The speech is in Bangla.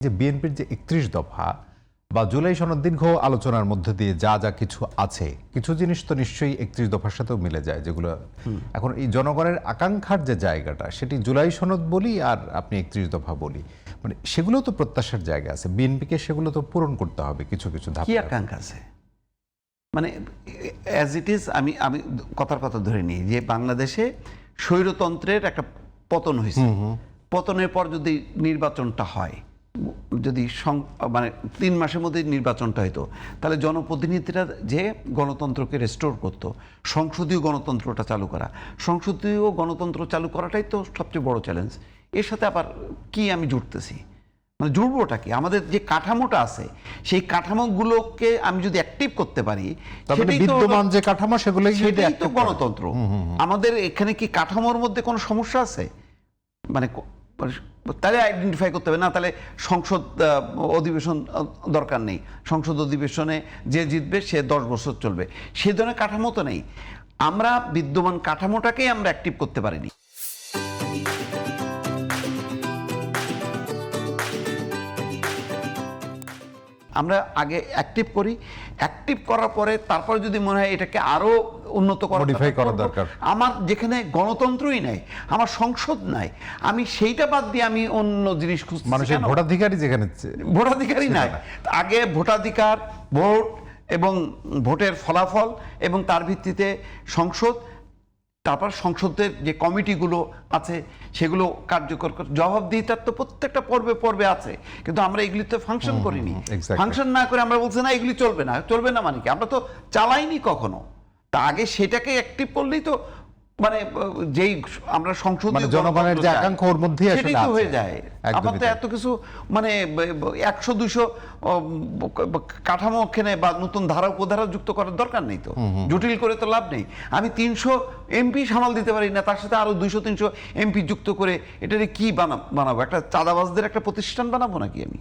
যে বিএনপির যে ৩১ দফা বা জুলাই সনদ দীর্ঘ আলোচনার মধ্যে দিয়ে যা যা কিছু আছে, কিছু জিনিস তো নিশ্চয়ই ৩১ দফার সাথেও মিলে যায়, যেগুলো এখন এই জনগণের আকাঙ্ক্ষার যে জায়গাটা সেটি জুলাই সনদ বলি আর আপনি ৩১ দফা বলি, মানে সেগুলো তো প্রত্যাশার জায়গা আছে, বিএনপিকে সেগুলো তো পূরণ করতে হবে কিছু কিছু ধাপ। কি আকাঙ্ক্ষা আছে? মানে অ্যাজ ইট ইজ, আমি আমি কথার কথা ধরে নিই যে বাংলাদেশে স্বৈরতন্ত্রের একটা পতন হয়েছে। পতনের পর যদি নির্বাচনটা হয়, যদি মানে ৩ মাসের মধ্যে নির্বাচনটা হইতো, তাহলে জনপ্রতিনিধিরা যে গণতন্ত্রকে রেস্টোর করতো, সংসদীয় গণতন্ত্রটা চালু করা, সংসদীয় গণতন্ত্র চালু করাটাই তো সবচেয়ে বড় চ্যালেঞ্জ। এর সাথে আবার কি আমি জুড়তেছি, মানে জুড়বোটা কি? আমাদের যে কাঠামোটা আছে সেই কাঠামোগুলোকে আমি যদি অ্যাক্টিভ করতে পারি, বিদ্যমান যে কাঠামো সেটাই তো গণতন্ত্র। আমাদের এখানে কি কাঠামোর মধ্যে কোনো সমস্যা আছে? মানে তাহলে আইডেন্টিফাই করতে হবে না, তাহলে সংসদ অধিবেশন দরকার নেই, সংসদ অধিবেশনে যে জিতবে সে 10 বছর চলবে, সে ধরনের কাঠামো তো নেই। আমরা বিদ্যমান কাঠামোটাকেই আমরা অ্যাক্টিভ করতে পারিনি। আমরা আগে অ্যাক্টিভ করি, অ্যাক্টিভ করার পরে তারপরে যদি মনে হয় এটাকে আরো উন্নত করা দরকার, আমার যেখানে গণতন্ত্রই নাই, আমার সংসদ নাই, আমি সেইটা বাদ দিয়ে আমি অন্য জিনিস খুঁজছি। মানুষের ভোটাধিকারই যেখানে ভোটাধিকারই নাই, আগে ভোটাধিকার, ভোট এবং ভোটের ফলাফল এবং তার ভিত্তিতে সংসদ, তারপর সংসদের যে কমিটিগুলো আছে সেগুলো কার্যকর, জবাবদিহিতার তো প্রত্যেকটা পর্বে পর্বে আছে, কিন্তু আমরা এগুলি তো ফাংশন করিনি। ফাংশন না করে আমরা বলছি না এগুলি চলবে না। চলবে না মানে কি? আমরা তো চালাইনি কখনো। তা আগে সেটাকে অ্যাক্টিভ করলেই তো, মানে যেই আমরা সংসদীয় জনগণের যে আকাঙ্ক্ষা ওর মধ্যেই সেটাই তো হয়ে যায়। আমার তো এত কিছু মানে 100-200 কাঠামো ওখানে বা নতুন ধারা উপধারা যুক্ত করার দরকার নেই, তো জটিল করে তো লাভ নেই। আমি 300 এমপি সামাল দিতে পারি না, তার সাথে আরো 200-300 এমপি যুক্ত করে এটারে কি বানাবো? একটা চাঁদাবাজদের একটা প্রতিষ্ঠান বানাবো নাকি আমি?